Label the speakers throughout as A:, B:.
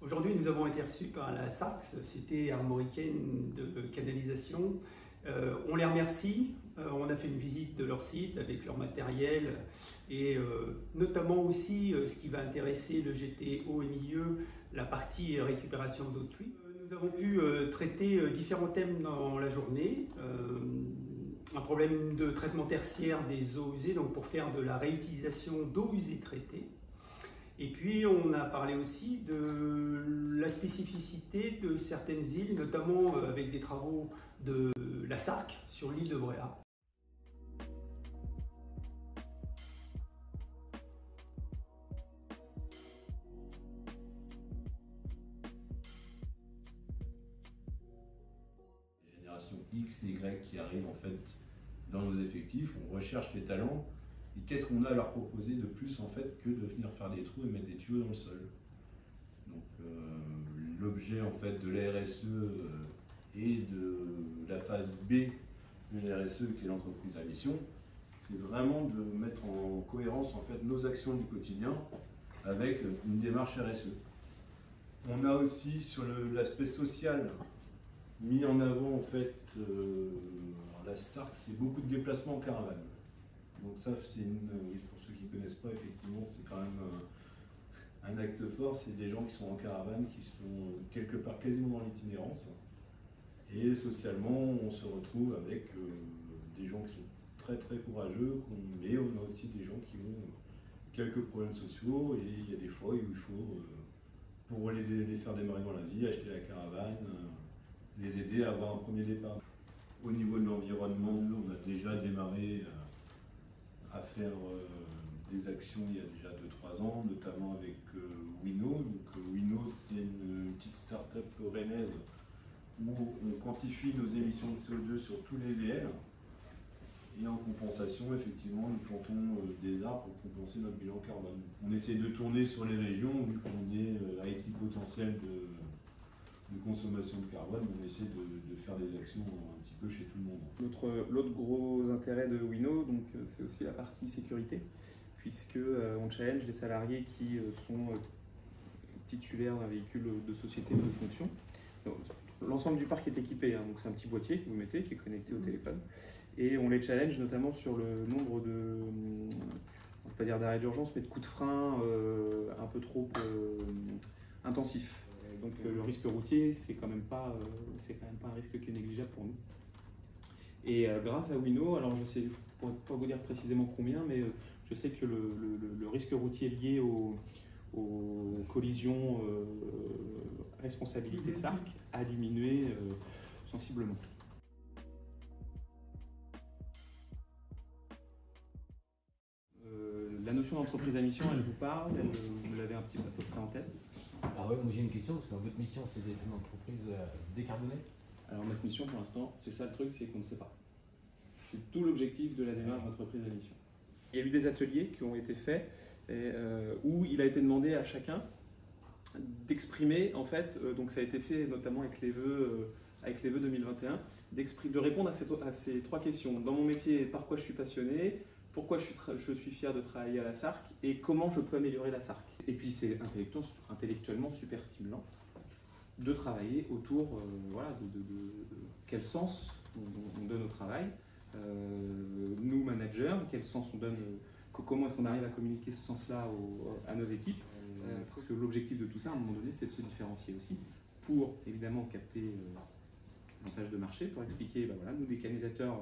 A: Aujourd'hui, nous avons été reçus par la SARC, Société armoricaine de canalisation. On les remercie. On a fait une visite de leur site avec leur matériel et notamment aussi ce qui va intéresser le GT Eau et Milieu, la partie récupération d'eau de pluie. Nous avons pu traiter différents thèmes dans la journée. Un problème de traitement tertiaire des eaux usées, donc pour faire de la réutilisation d'eau usée traitée. Et puis on a parlé aussi de la spécificité de certaines îles, notamment avec des travaux de la SARC sur l'île de Bréhat.
B: Génération X et Y qui arrivent en fait dans nos effectifs, on recherche les talents. Et qu'est-ce qu'on a à leur proposer de plus en fait que de venir faire des trous et mettre des tuyaux dans le sol. Donc l'objet en fait de la RSE et de la phase B de la RSE qui est l'entreprise à mission, c'est vraiment de mettre en cohérence en fait nos actions du quotidien avec une démarche RSE. On a aussi sur l'aspect social mis en avant en fait la SARC, c'est beaucoup de déplacements en caravane. Donc ça, c'est pour ceux qui ne connaissent pas, effectivement, c'est quand même un acte fort. C'est des gens qui sont en caravane, qui sont quelque part quasiment dans l'itinérance. Et socialement, on se retrouve avec des gens qui sont très très courageux, mais on a aussi des gens qui ont quelques problèmes sociaux. Et il y a des fois où il faut, pour les faire démarrer dans la vie, acheter la caravane, les aider à avoir un premier départ. Au niveau de l'environnement, nous, on a déjà démarré à faire des actions il y a déjà 2-3 ans, notamment avec Wino. Donc, Wino, c'est une petite start-up rennaise où on quantifie nos émissions de CO2 sur tous les VL. Et en compensation, effectivement, nous plantons des arbres pour compenser notre bilan carbone. On essaie de tourner sur les régions, vu qu'on est à équipe potentielle de consommation de carbone, on essaie de faire des actions un petit peu chez tout le monde.
C: L'autre gros intérêt de Wino, c'est aussi la partie sécurité, puisque on challenge les salariés qui sont titulaires d'un véhicule de société de fonction. L'ensemble du parc est équipé, donc c'est un petit boîtier que vous mettez, qui est connecté au téléphone, et on les challenge notamment sur le nombre de, on peut pas dire d'arrêt d'urgence, mais de coups de frein un peu trop intensifs. Donc le risque routier, c'est quand même pas un risque qui est négligeable pour nous. Et grâce à Wino, alors je ne pourrais pas vous dire précisément combien, mais je sais que le risque routier lié aux collisions responsabilité SARC a diminué sensiblement. La notion d'entreprise à mission, elle vous parle, vous l'avez un petit peu à peu près en tête?
D: Ah ouais, moi j'ai une question, parce que votre mission c'est d'être une entreprise décarbonée.
C: Alors notre mission pour l'instant, c'est ça le truc, c'est qu'on ne sait pas. C'est tout l'objectif de la démarche d'entreprise à mission. Il y a eu des ateliers qui ont été faits où il a été demandé à chacun d'exprimer, en fait, donc ça a été fait notamment avec les vœux 2021, de répondre à ces 3 questions. Dans mon métier, par quoi je suis passionné, pourquoi je suis fier de travailler à la SARC et comment je peux améliorer la SARC. Et puis c'est intellectuellement super stimulant de travailler autour de quel sens on donne au travail, nous managers, quel sens on donne, comment est-ce qu'on arrive à communiquer ce sens-là à nos équipes, parce que l'objectif de tout ça à un moment donné c'est de se différencier aussi pour évidemment capter avantage de marché, pour expliquer, nous des canalisateurs,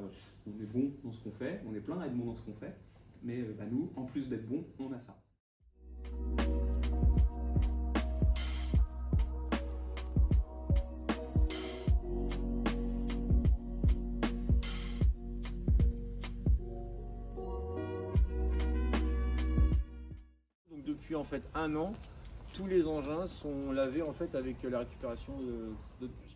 C: on est bon dans ce qu'on fait, on est plein à être bon dans ce qu'on fait, mais nous, en plus d'être bon, on a ça.
E: Donc depuis en fait 1 an, tous les engins sont lavés en fait avec la récupération d'eau de pluie.